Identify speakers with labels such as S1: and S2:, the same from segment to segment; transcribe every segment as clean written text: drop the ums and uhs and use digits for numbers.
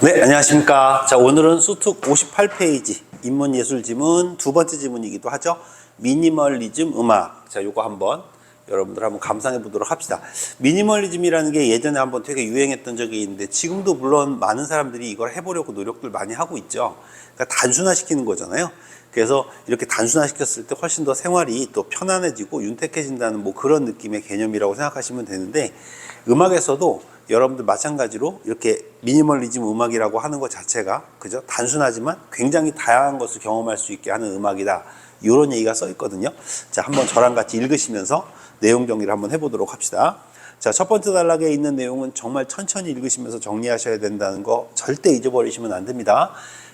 S1: 네, 안녕하십니까. 자, 오늘은 수특 58페이지 인문예술 지문 두 번째 지문이기도 하죠. 미니멀리즘 음악. 자, 요거 한번 여러분들 한번 감상해 보도록 합시다. 미니멀리즘이라는 게 예전에 한번 되게 유행했던 적이 있는데 지금도 물론 많은 사람들이 이걸 해보려고 노력들 많이 하고 있죠. 그러니까 단순화시키는 거잖아요. 그래서 이렇게 단순화시켰을 때 훨씬 더 생활이 또 편안해지고 윤택해진다는 뭐 그런 느낌의 개념이라고 생각하시면 되는데, 음악에서도 여러분들 마찬가지로 이렇게 미니멀리즘 음악이라고 하는 것 자체가 그죠? 단순하지만 굉장히 다양한 것을 경험할 수 있게 하는 음악이다. 이런 얘기가 써 있거든요. 자, 한번 저랑 같이 읽으시면서 내용 정리를 한번 해보도록 합시다. 자, 첫 번째 단락에 있는 내용은 정말 천천히 읽으시면서 정리하셔야 된다는 거 절대 잊어버리시면 안 됩니다.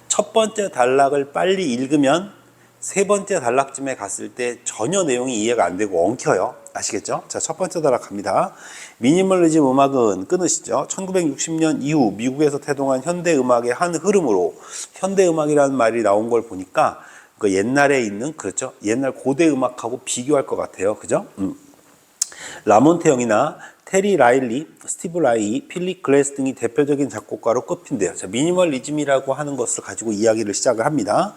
S1: 첫 번째 단락을 빨리 읽으면 세 번째 단락쯤에 갔을 때 전혀 내용이 이해가 안 되고 엉켜요. 아시겠죠? 자, 첫 번째 단락 갑니다. 미니멀리즘 음악은 끊으시죠. 1960년 이후 미국에서 태동한 현대 음악의 한 흐름으로, 현대 음악이라는 말이 나온 걸 보니까 그 옛날에 있는, 그렇죠? 옛날 고대 음악하고 비교할 것 같아요. 그죠? 라몬테 형이나 테리 라일리, 스티브 라이, 필립 글래스 등이 대표적인 작곡가로 꼽힌대요. 자, 미니멀리즘이라고 하는 것을 가지고 이야기를 시작을 합니다.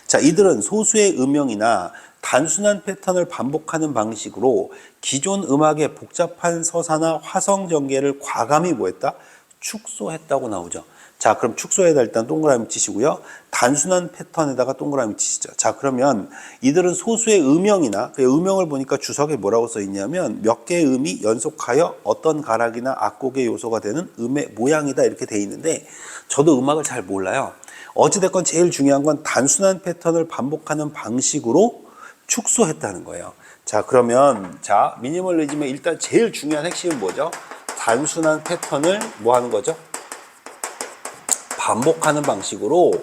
S1: 자, 이들은 소수의 음영이나 단순한 패턴을 반복하는 방식으로 기존 음악의 복잡한 서사나 화성 전개를 과감히 뭐했다? 축소했다고 나오죠. 자, 그럼 축소에다 일단 동그라미 치시고요. 단순한 패턴에다가 동그라미 치시죠. 자, 그러면 이들은 소수의 음영이나, 그 음영을 보니까 주석에 뭐라고 써 있냐면 몇 개의 음이 연속하여 어떤 가락이나 악곡의 요소가 되는 음의 모양이다 이렇게 돼 있는데, 저도 음악을 잘 몰라요. 어찌됐건 제일 중요한 건 단순한 패턴을 반복하는 방식으로 축소했다는 거예요. 자, 그러면 자, 미니멀리즘의 일단 제일 중요한 핵심은 뭐죠? 단순한 패턴을 뭐 하는 거죠? 반복하는 방식으로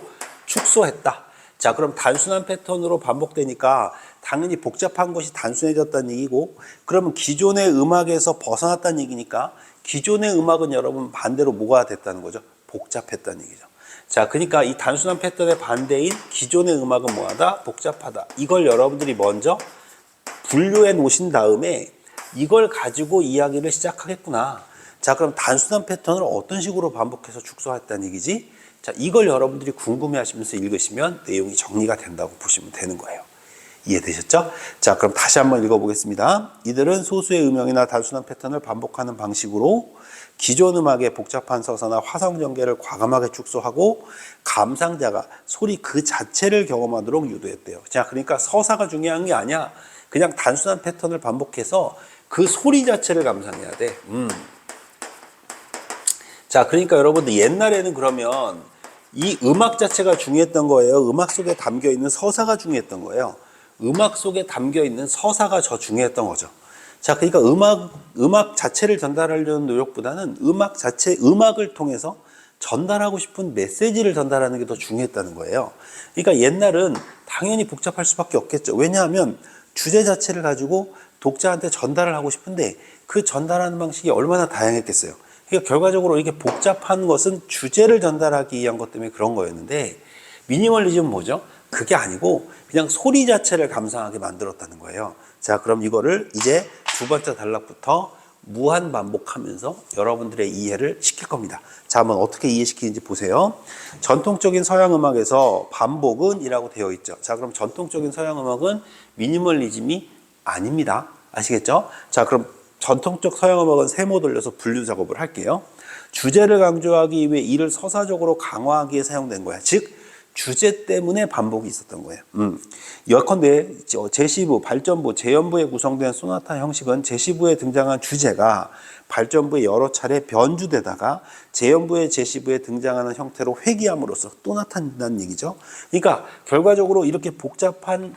S1: 축소했다. 자, 그럼 단순한 패턴으로 반복되니까 당연히 복잡한 것이 단순해졌다는 얘기고, 그러면 기존의 음악에서 벗어났다는 얘기니까 기존의 음악은 여러분 반대로 뭐가 됐다는 거죠? 복잡했다는 얘기죠. 자, 그러니까 이 단순한 패턴의 반대인 기존의 음악은 뭐하다? 복잡하다. 이걸 여러분들이 먼저 분류해 놓으신 다음에 이걸 가지고 이야기를 시작하겠구나. 자, 그럼 단순한 패턴을 어떤 식으로 반복해서 축소했다는 얘기지? 자, 이걸 여러분들이 궁금해 하시면서 읽으시면 내용이 정리가 된다고 보시면 되는 거예요. 이해되셨죠? 자, 그럼 다시 한번 읽어보겠습니다. 이들은 소수의 음영이나 단순한 패턴을 반복하는 방식으로 기존 음악의 복잡한 서사나 화성 전개를 과감하게 축소하고 감상자가 소리 그 자체를 경험하도록 유도했대요. 자, 그러니까 서사가 중요한 게 아니야. 그냥 단순한 패턴을 반복해서 그 소리 자체를 감상해야 돼. 자, 그러니까 여러분들 옛날에는 그러면 이 음악 자체가 중요했던 거예요. 음악 속에 담겨 있는 서사가 중요했던 거예요. 음악 속에 담겨 있는 서사가 더 중요했던 거죠. 자, 그러니까 음악 자체를 전달하려는 노력보다는 음악 자체, 음악을 통해서 전달하고 싶은 메시지를 전달하는 게 더 중요했다는 거예요. 그러니까 옛날은 당연히 복잡할 수밖에 없겠죠. 왜냐하면 주제 자체를 가지고 독자한테 전달을 하고 싶은데 그 전달하는 방식이 얼마나 다양했겠어요. 그러니까 결과적으로 이게 복잡한 것은 주제를 전달하기 위한 것 때문에 그런 거였는데, 미니멀리즘은 뭐죠? 그게 아니고 그냥 소리 자체를 감상하게 만들었다는 거예요. 자, 그럼 이거를 이제 두 번째 단락부터 무한 반복하면서 여러분들의 이해를 시킬 겁니다. 자, 한번 어떻게 이해시키는지 보세요. 전통적인 서양 음악에서 반복은 이라고 되어 있죠. 자, 그럼 전통적인 서양 음악은 미니멀리즘이 아닙니다. 아시겠죠? 자, 그럼 전통적 서양 음악은 세모 돌려서 분류 작업을 할게요. 주제를 강조하기 위해 이를 서사적으로 강화하기에 사용된 거야. 즉 주제 때문에 반복이 있었던 거예요. 예컨대 제시부, 발전부, 재연부에 구성된 소나타 형식은 제시부에 등장한 주제가 발전부에 여러 차례 변주되다가 재연부의 제시부에 등장하는 형태로 회귀함으로써 또 나타난다는 얘기죠. 그러니까 결과적으로 이렇게 복잡한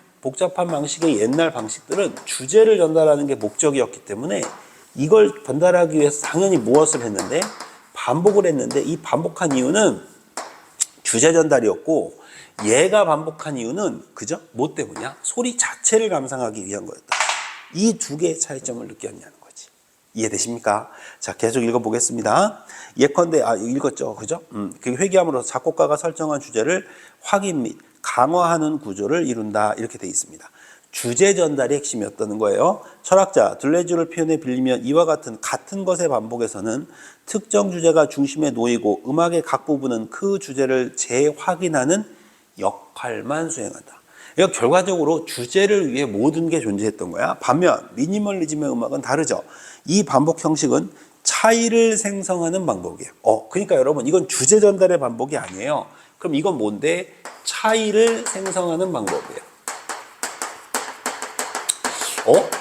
S1: 방식의 옛날 방식들은 주제를 전달하는 게 목적이었기 때문에 이걸 전달하기 위해서 당연히 무엇을 했는데? 반복을 했는데, 이 반복한 이유는 주제 전달이었고, 얘가 반복한 이유는 그죠? 뭐 때문이야? 소리 자체를 감상하기 위한 거였다. 이 두 개의 차이점을 느꼈냐는 거지. 이해되십니까? 자, 계속 읽어보겠습니다. 예컨대, 읽었죠? 그죠? 그 회귀함으로써 작곡가가 설정한 주제를 확인 및 강화하는 구조를 이룬다. 이렇게 돼 있습니다. 주제 전달이 핵심이었다는 거예요. 철학자 들레즈를 표현에 빌리면 이와 같은 것의 반복에서는 특정 주제가 중심에 놓이고 음악의 각 부분은 그 주제를 재확인하는 역할만 수행한다. 그러니까 결과적으로 주제를 위해 모든 게 존재했던 거야. 반면 미니멀리즘의 음악은 다르죠. 이 반복 형식은 차이를 생성하는 방법이에요. 그러니까 여러분 이건 주제 전달의 반복이 아니에요. 그럼 이건 뭔데? 차이를 생성하는 방법이에요.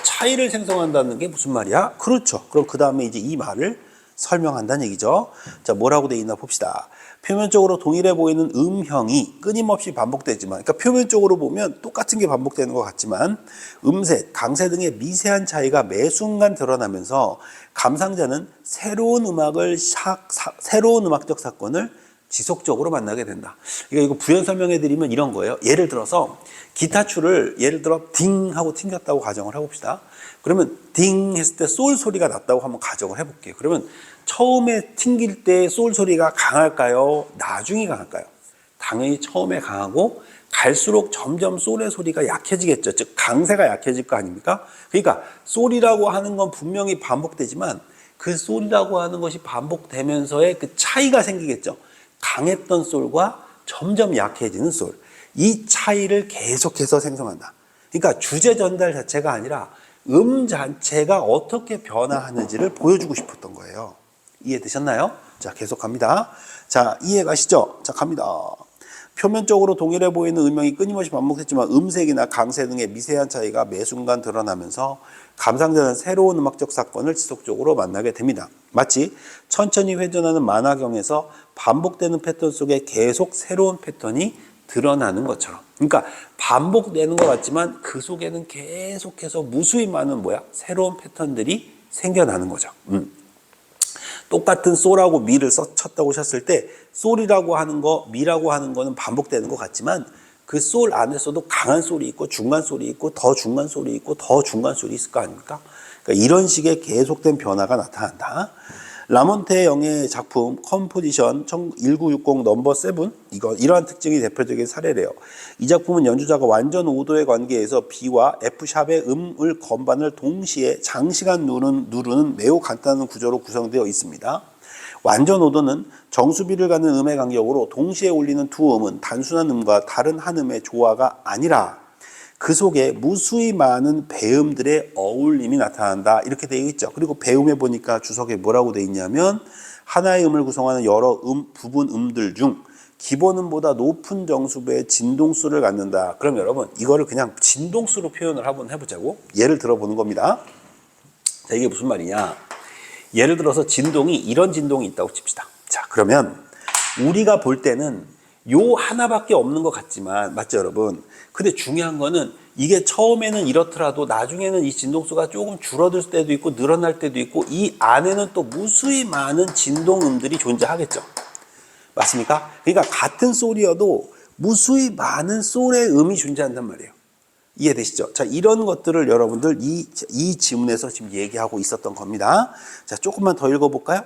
S1: 차이를 생성한다는 게 무슨 말이야? 그렇죠. 그럼 그 다음에 이제 이 말을 설명한다는 얘기죠. 자, 뭐라고 돼 있나 봅시다. 표면적으로 동일해 보이는 음형이 끊임없이 반복되지만, 그러니까 표면적으로 보면 똑같은 게 반복되는 것 같지만 음색, 강세 등의 미세한 차이가 매 순간 드러나면서 감상자는 새로운 음악적 사건을 지속적으로 만나게 된다. 이거 부연 설명해 드리면 이런 거예요. 예를 들어서 기타줄을 예를 들어 딩 하고 튕겼다고 가정을 해봅시다. 그러면 딩 했을 때 솔 소리가 났다고 한번 가정을 해볼게요. 그러면 처음에 튕길 때 솔 소리가 강할까요? 나중에 강할까요? 당연히 처음에 강하고 갈수록 점점 솔의 소리가 약해지겠죠. 즉 강세가 약해질 거 아닙니까? 그러니까 솔이라고 하는 건 분명히 반복되지만 그 솔이라고 하는 것이 반복되면서의 그 차이가 생기겠죠. 강했던 솔과 점점 약해지는 솔. 이 차이를 계속해서 생성한다. 그러니까 주제 전달 자체가 아니라 자체가 어떻게 변화하는지를 보여주고 싶었던 거예요. 이해되셨나요? 자, 계속 갑니다. 자, 이해가시죠? 자, 갑니다. 표면적으로 동일해 보이는 음영이 끊임없이 반복했지만 음색이나 강세 등의 미세한 차이가 매 순간 드러나면서 감상자는 새로운 음악적 사건을 지속적으로 만나게 됩니다. 마치 천천히 회전하는 만화경에서 반복되는 패턴 속에 계속 새로운 패턴이 드러나는 것처럼. 그러니까 반복되는 것 같지만 그 속에는 계속해서 무수히 많은 새로운 패턴들이 생겨나는 거죠. 똑같은 솔하고 미를 쳤다고 하셨을 때 솔이라고 하는 거, 미라고 하는 거는 반복되는 것 같지만 그 솔 안에서도 강한 솔이 있고 중간 솔이 있고 더 중간 솔이 있고 더 중간 솔이 있을 거 아닙니까? 그러니까 이런 식의 계속된 변화가 나타난다. 라몬테 영의 작품 컴포지션 1960 넘버 7 이러한 특징이 대표적인 사례래요. 이 작품은 연주자가 완전 5도의 관계에서 B와 F샵의 음을 건반을 동시에 장시간 누르는 매우 간단한 구조로 구성되어 있습니다. 완전 5도는 정수비를 갖는 음의 간격으로 동시에 울리는 두 음은 단순한 음과 다른 한 음의 조화가 아니라 그 속에 무수히 많은 배음들의 어울림이 나타난다. 이렇게 되어 있죠. 그리고 배음에 보니까 주석에 뭐라고 되어 있냐면 하나의 음을 구성하는 여러 부분 음들 중 기본음보다 높은 정수배의 진동수를 갖는다. 그럼 여러분 이거를 그냥 진동수로 표현을 한번 해보자고. 예를 들어보는 겁니다. 자, 이게 무슨 말이냐. 예를 들어서 진동이 이런 진동이 있다고 칩시다. 자, 그러면 우리가 볼 때는 요 하나밖에 없는 것 같지만 맞죠 여러분? 근데 중요한 거는 이게 처음에는 이렇더라도 나중에는 이 진동수가 조금 줄어들 때도 있고 늘어날 때도 있고 이 안에는 또 무수히 많은 진동음들이 존재하겠죠. 맞습니까? 그러니까 같은 솔이어도 무수히 많은 솔의 음이 존재한단 말이에요. 이해되시죠? 자, 이런 것들을 여러분들 이 지문에서 지금 얘기하고 있었던 겁니다. 자, 조금만 더 읽어볼까요?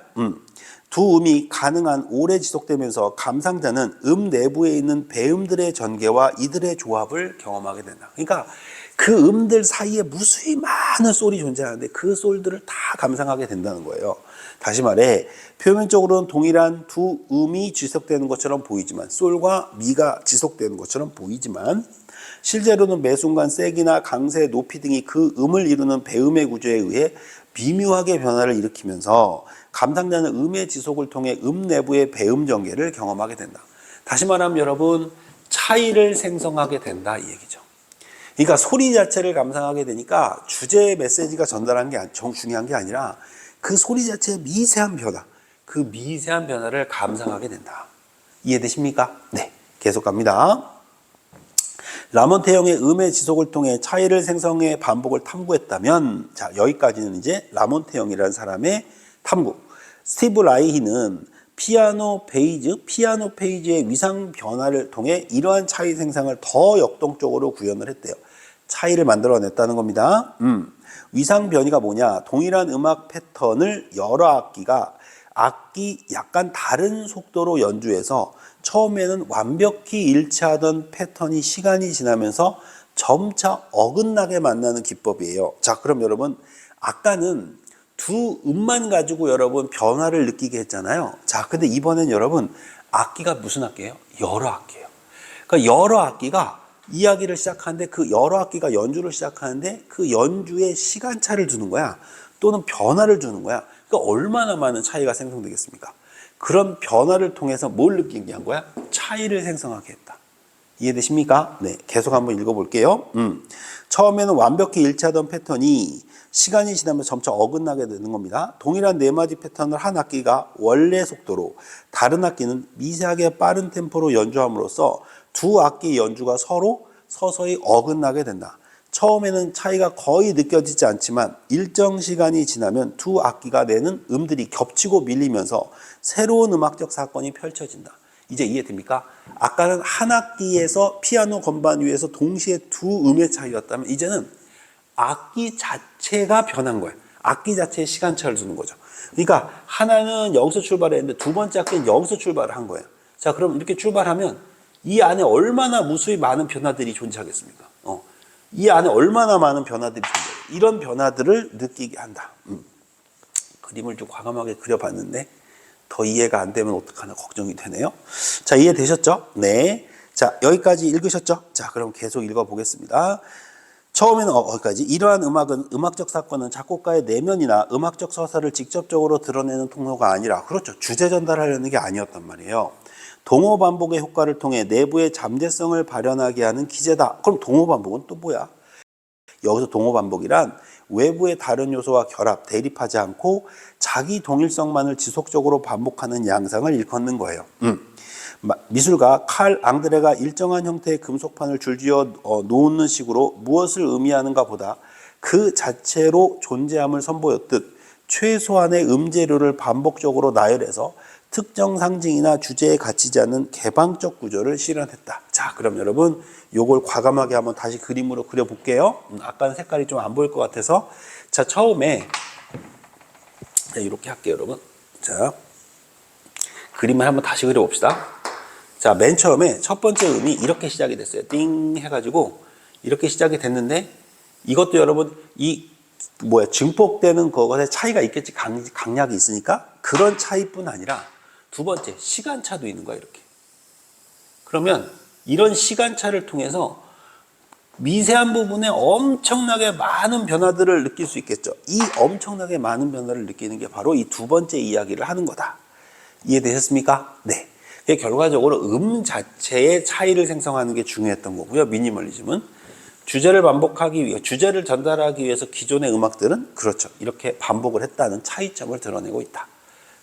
S1: 두 음이 가능한 오래 지속되면서 감상자는 음 내부에 있는 배음들의 전개와 이들의 조합을 경험하게 된다. 그러니까 그 음들 사이에 무수히 많은 솔이 존재하는데 그 솔들을 다 감상하게 된다는 거예요. 다시 말해 표면적으로는 동일한 두 음이 지속되는 것처럼 보이지만 솔과 미가 지속되는 것처럼 보이지만 실제로는 매 순간 색이나 강세, 높이 등이 그 음을 이루는 배음의 구조에 의해 미묘하게 변화를 일으키면서 감상자는 음의 지속을 통해 음 내부의 배음 전개를 경험하게 된다. 다시 말하면 여러분 차이를 생성하게 된다 이 얘기죠. 그러니까 소리 자체를 감상하게 되니까 주제의 메시지가 전달한 게 중요한 게 아니라 그 소리 자체의 미세한 변화, 그 미세한 변화를 감상하게 된다. 이해되십니까? 네, 계속 갑니다. 라몬테형의 음의 지속을 통해 차이를 생성해 반복을 탐구했다면, 자, 여기까지는 이제 라몬테형이라는 사람의 탐구. 스티브 라이히는 피아노 페이지의 위상 변화를 통해 이러한 차이 생성을 더 역동적으로 구현을 했대요. 차이를 만들어냈다는 겁니다. 위상 변이가 뭐냐? 동일한 음악 패턴을 여러 악기 약간 다른 속도로 연주해서 처음에는 완벽히 일치하던 패턴이 시간이 지나면서 점차 어긋나게 만나는 기법이에요. 자, 그럼 여러분 아까는 두 음만 가지고 여러분 변화를 느끼게 했잖아요. 자, 근데 이번엔 여러분 악기가 무슨 악기예요? 여러 악기예요. 그러니까 여러 악기가 이야기를 시작하는데 그 여러 악기가 연주를 시작하는데 그 연주에 시간차를 두는 거야. 또는 변화를 주는 거야. 그러니까 얼마나 많은 차이가 생성되겠습니까? 그런 변화를 통해서 뭘 느끼게 한 거야? 차이를 생성하게 했다. 이해되십니까? 네, 계속 한번 읽어볼게요. 처음에는 완벽히 일치하던 패턴이 시간이 지나면 점차 어긋나게 되는 겁니다. 동일한 네 마디 패턴을 한 악기가 원래 속도로 다른 악기는 미세하게 빠른 템포로 연주함으로써 두 악기 연주가 서로 서서히 어긋나게 된다. 처음에는 차이가 거의 느껴지지 않지만 일정 시간이 지나면 두 악기가 내는 음들이 겹치고 밀리면서 새로운 음악적 사건이 펼쳐진다. 이제 이해됩니까? 아까는 한 악기에서 피아노 건반 위에서 동시에 두 음의 차이였다면 이제는 악기 자체가 변한 거예요. 악기 자체에 시간차를 두는 거죠. 그러니까 하나는 여기서 출발했는데 두 번째 악기는 여기서 출발을 한 거예요. 자, 그럼 이렇게 출발하면 이 안에 얼마나 무수히 많은 변화들이 존재하겠습니까? 이 안에 얼마나 많은 변화들이 존재해요. 이런 변화들을 느끼게 한다. 그림을 좀 과감하게 그려봤는데 더 이해가 안 되면 어떡하나 걱정이 되네요. 자, 이해되셨죠? 네. 자, 여기까지 읽으셨죠? 자, 그럼 계속 읽어보겠습니다. 처음에는 거기까지. 이러한 음악은 음악적 사건은 작곡가의 내면이나 음악적 서사를 직접적으로 드러내는 통로가 아니라 그렇죠. 주제 전달하려는 게 아니었단 말이에요. 동호 반복의 효과를 통해 내부의 잠재성을 발현하게 하는 기제다. 그럼 동호 반복은 또 뭐야? 여기서 동호 반복이란 외부의 다른 요소와 결합, 대립하지 않고 자기 동일성만을 지속적으로 반복하는 양상을 일컫는 거예요. 미술가 칼 앙드레가 일정한 형태의 금속판을 줄지어 놓는 식으로 무엇을 의미하는가 보다 그 자체로 존재함을 선보였듯 최소한의 음재료를 반복적으로 나열해서 특정 상징이나 주제에 갇히지 않는 개방적 구조를 실현했다. 자, 그럼 여러분 요걸 과감하게 한번 다시 그림으로 그려볼게요. 아까는 색깔이 좀 안 보일 것 같아서 자, 처음에 자, 이렇게 할게요, 여러분. 자, 그림을 한번 다시 그려봅시다. 자, 맨 처음에 첫 번째 음이 이렇게 시작이 됐어요. 띵 해가지고 이렇게 시작이 됐는데 이것도 여러분 증폭되는 것에 차이가 있겠지. 강약이 있으니까 그런 차이뿐 아니라 두 번째 시간차도 있는 거야. 이렇게. 그러면 이런 시간차를 통해서 미세한 부분에 엄청나게 많은 변화들을 느낄 수 있겠죠. 이 엄청나게 많은 변화를 느끼는 게 바로 이 두 번째 이야기를 하는 거다. 이해되셨습니까? 네. 결과적으로 음 자체의 차이를 생성하는 게 중요했던 거고요. 미니멀리즘은 주제를 반복하기 위해 주제를 전달하기 위해서 기존의 음악들은 그렇죠. 이렇게 반복을 했다는 차이점을 드러내고 있다.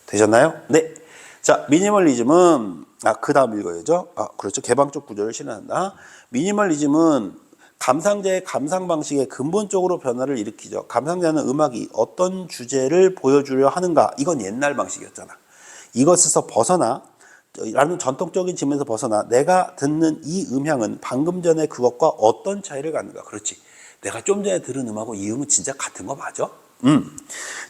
S1: 되셨나요? 네. 자, 미니멀리즘은 그 다음 읽어야죠. 그렇죠. 개방적 구조를 실현한다. 미니멀리즘은 감상자의 감상 방식에 근본적으로 변화를 일으키죠. 감상자는 음악이 어떤 주제를 보여주려 하는가 이건 옛날 방식이었잖아. 이것에서 벗어나 라는 전통적인 질문에서 벗어나 내가 듣는 이 음향은 방금 전에 그것과 어떤 차이를 갖는가. 그렇지. 내가 좀 전에 들은 음하고 이 음은 진짜 같은 거 맞아?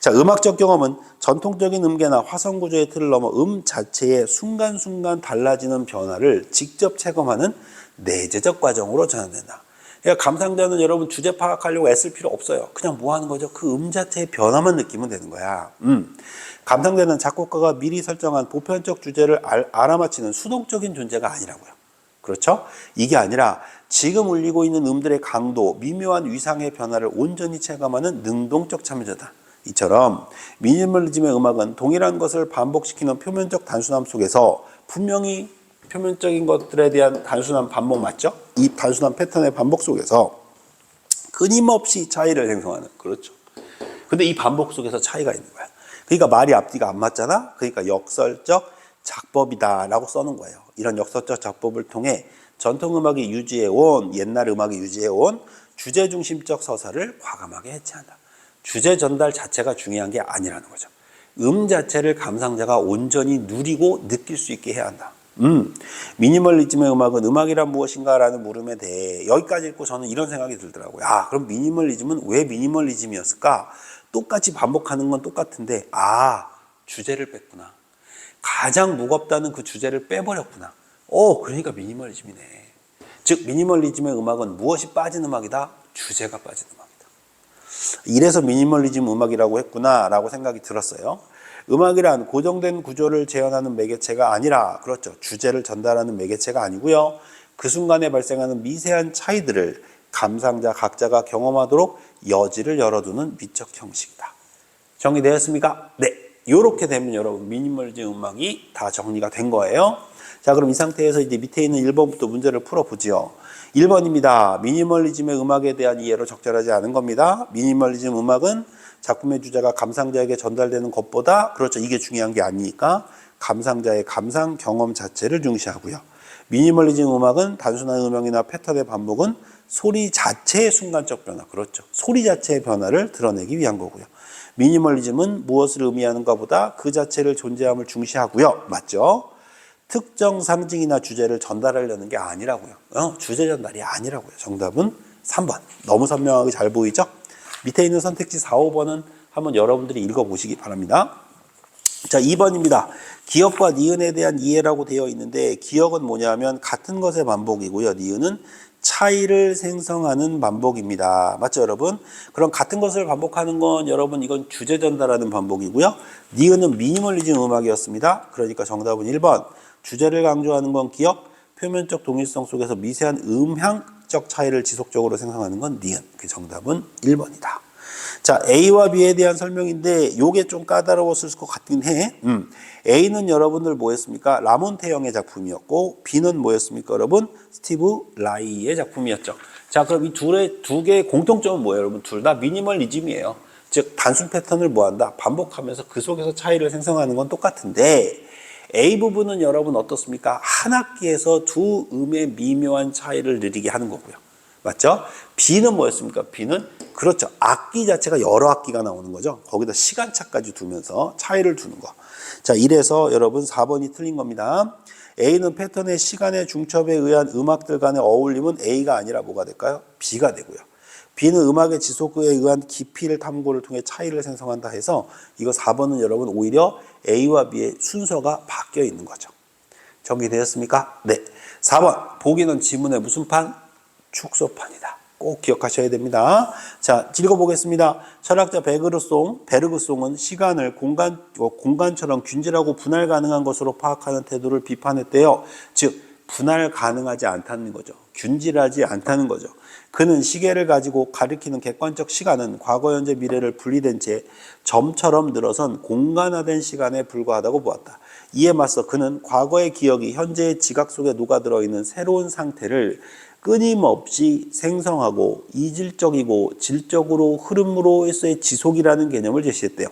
S1: 자, 음악적 경험은 전통적인 음계나 화성 구조의 틀을 넘어 음 자체의 순간순간 달라지는 변화를 직접 체감하는 내재적 과정으로 전환된다. 그러니까 감상자는 여러분 주제 파악하려고 애쓸 필요 없어요. 그냥 뭐 하는 거죠? 그 음 자체의 변화만 느끼면 되는 거야. 감상자는 작곡가가 미리 설정한 보편적 주제를 알아맞히는 수동적인 존재가 아니라고요. 그렇죠? 이게 아니라 지금 울리고 있는 음들의 강도, 미묘한 위상의 변화를 온전히 체감하는 능동적 참여자다. 이처럼 미니멀리즘의 음악은 동일한 것을 반복시키는 표면적 단순함 속에서 분명히 표면적인 것들에 대한 단순한 반복 맞죠? 이 단순한 패턴의 반복 속에서 끊임없이 차이를 생성하는. 그렇죠. 근데 이 반복 속에서 차이가 있는 거야. 그러니까 말이 앞뒤가 안 맞잖아. 그러니까 역설적 작법이다라고 써놓은 거예요. 이런 역설적 작법을 통해 전통 음악이 유지해온 옛날 음악이 유지해온 주제 중심적 서사를 과감하게 해체한다. 주제 전달 자체가 중요한 게 아니라는 거죠. 음 자체를 감상자가 온전히 누리고 느낄 수 있게 해야 한다. 미니멀리즘의 음악은 음악이란 무엇인가라는 물음에 대해 여기까지 읽고 저는 이런 생각이 들더라고요. 그럼 미니멀리즘은 왜 미니멀리즘이었을까? 똑같이 반복하는 건 똑같은데 주제를 뺐구나. 가장 무겁다는 그 주제를 빼버렸구나. 그러니까 미니멀리즘이네. 즉 미니멀리즘의 음악은 무엇이 빠진 음악이다? 주제가 빠진 음악이다. 이래서 미니멀리즘 음악이라고 했구나 라고 생각이 들었어요. 음악이란 고정된 구조를 재현하는 매개체가 아니라, 그렇죠, 주제를 전달하는 매개체가 아니고요, 그 순간에 발생하는 미세한 차이들을 감상자 각자가 경험하도록 여지를 열어두는 미적 형식이다. 정리되었습니까? 네, 이렇게 되면 여러분 미니멀리즘 음악이 다 정리가 된 거예요. 자, 그럼 이 상태에서 이제 밑에 있는 1번부터 문제를 풀어보지요. 1번입니다. 미니멀리즘의 음악에 대한 이해로 적절하지 않은 겁니다. 미니멀리즘 음악은 작품의 주제가 감상자에게 전달되는 것보다, 그렇죠, 이게 중요한 게 아니니까 감상자의 감상 경험 자체를 중시하고요. 미니멀리즘 음악은 단순한 음역이나 패턴의 반복은 소리 자체의 순간적 변화, 그렇죠, 소리 자체의 변화를 드러내기 위한 거고요. 미니멀리즘은 무엇을 의미하는가 보다 그 자체를 존재함을 중시하고요. 맞죠? 특정 상징이나 주제를 전달하려는 게 아니라고요. 주제 전달이 아니라고요. 정답은 3번. 너무 선명하게 잘 보이죠? 밑에 있는 선택지 4, 5번은 한번 여러분들이 읽어보시기 바랍니다. 자, 2번입니다. 기억과 니은에 대한 이해라고 되어 있는데, 기억은 뭐냐면 같은 것의 반복이고요. 니은은 차이를 생성하는 반복입니다. 맞죠, 여러분? 그럼 같은 것을 반복하는 건 여러분 이건 주제 전달하는 반복이고요. 니은은 미니멀리즘 음악이었습니다. 그러니까 정답은 1번. 주제를 강조하는 건 기억, 표면적 동일성 속에서 미세한 음향적 차이를 지속적으로 생성하는 건 니은. 그 정답은 1번이다. 자, A와 B에 대한 설명인데 요게 좀 까다로웠을 것 같긴 해. A는 여러분들 뭐였습니까? 라몬테형의 작품이었고, B는 뭐였습니까, 여러분? 스티브 라이의 작품이었죠. 자, 그럼 이 두 개의 공통점은 뭐예요, 여러분? 둘 다 미니멀리즘이에요. 즉 단순 패턴을 뭐한다? 반복하면서 그 속에서 차이를 생성하는 건 똑같은데, A 부분은 여러분 어떻습니까? 한 악기에서 두 음의 미묘한 차이를 느끼게 하는 거고요. 맞죠? B는 뭐였습니까? B는 그렇죠, 악기 자체가 여러 악기가 나오는 거죠. 거기다 시간차까지 두면서 차이를 두는 거. 자, 이래서 여러분 4번이 틀린 겁니다. A는 패턴의 시간의 중첩에 의한 음악들 간의 어울림은 A가 아니라 뭐가 될까요? B가 되고요. B는 음악의 지속에 의한 깊이를 탐구를 통해 차이를 생성한다 해서 이거 4번은 여러분 오히려 A와 B의 순서가 바뀌어 있는 거죠. 정리되었습니까? 네. 4번 보기는 지문의 무슨 판? 축소판이다. 꼭 기억하셔야 됩니다. 자, 읽어보겠습니다. 철학자 베르그송은 시간을 공간처럼 균질하고 분할 가능한 것으로 파악하는 태도를 비판했대요. 즉 분할 가능하지 않다는 거죠. 균질하지 않다는 거죠. 그는 시계를 가지고 가리키는 객관적 시간은 과거, 현재, 미래를 분리된 채 점처럼 늘어선 공간화된 시간에 불과하다고 보았다. 이에 맞서 그는 과거의 기억이 현재의 지각 속에 녹아들어 있는 새로운 상태를 끊임없이 생성하고 이질적이고 질적으로 흐름으로서의 지속이라는 개념을 제시했대요.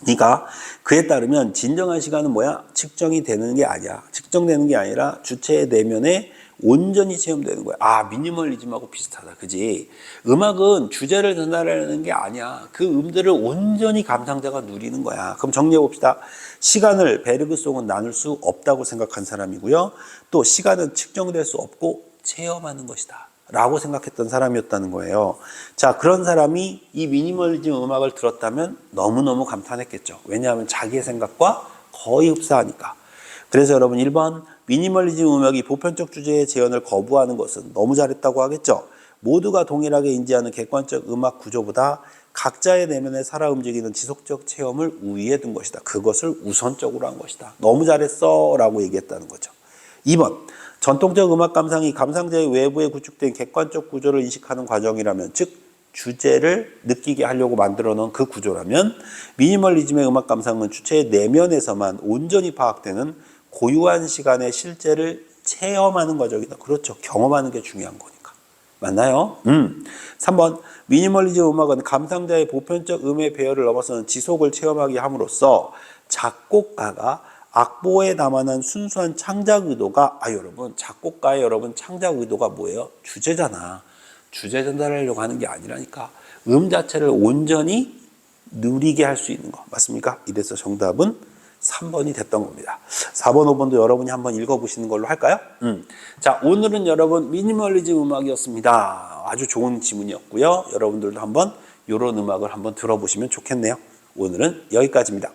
S1: 그러니까 그에 따르면 진정한 시간은 뭐야? 측정이 되는 게 아니야. 측정되는 게 아니라 주체의 내면에 온전히 체험되는 거야. 아, 미니멀리즘하고 비슷하다. 그지? 음악은 주제를 전달하는 게 아니야. 그 음들을 온전히 감상자가 누리는 거야. 그럼 정리해 봅시다. 시간을 베르그송은 나눌 수 없다고 생각한 사람이고요. 또 시간은 측정될 수 없고 체험하는 것이다 라고 생각했던 사람이었다는 거예요. 자, 그런 사람이 이 미니멀리즘 음악을 들었다면 너무너무 감탄했겠죠. 왜냐하면 자기의 생각과 거의 흡사하니까. 그래서 여러분 1번 미니멀리즘 음악이 보편적 주제의 재현을 거부하는 것은 너무 잘했다고 하겠죠. 모두가 동일하게 인지하는 객관적 음악 구조보다 각자의 내면에 살아 움직이는 지속적 체험을 우위에 둔 것이다. 그것을 우선적으로 한 것이다. 너무 잘했어 라고 얘기했다는 거죠. 2번 전통적 음악 감상이 감상자의 외부에 구축된 객관적 구조를 인식하는 과정이라면, 즉 주제를 느끼게 하려고 만들어 놓은 그 구조라면 미니멀리즘의 음악 감상은 주체의 내면에서만 온전히 파악되는 고유한 시간의 실제를 체험하는 과정이다. 그렇죠. 경험하는 게 중요한 거니까. 맞나요? 3번 미니멀리즘 음악은 감상자의 보편적 음의 배열을 넘어서는 지속을 체험하게 함으로써 작곡가가 악보에 담아낸 순수한 창작 의도가, 여러분 작곡가의 창작 의도가 뭐예요? 주제잖아. 주제 전달하려고 하는 게 아니라니까. 음 자체를 온전히 누리게 할 수 있는 거 맞습니까? 이래서 정답은 3번이 됐던 겁니다. 4번, 5번도 여러분이 한번 읽어보시는 걸로 할까요? 자, 오늘은 여러분 미니멀리즘 음악이었습니다. 아주 좋은 지문이었고요. 여러분들도 한번 이런 음악을 한번 들어보시면 좋겠네요. 오늘은 여기까지입니다.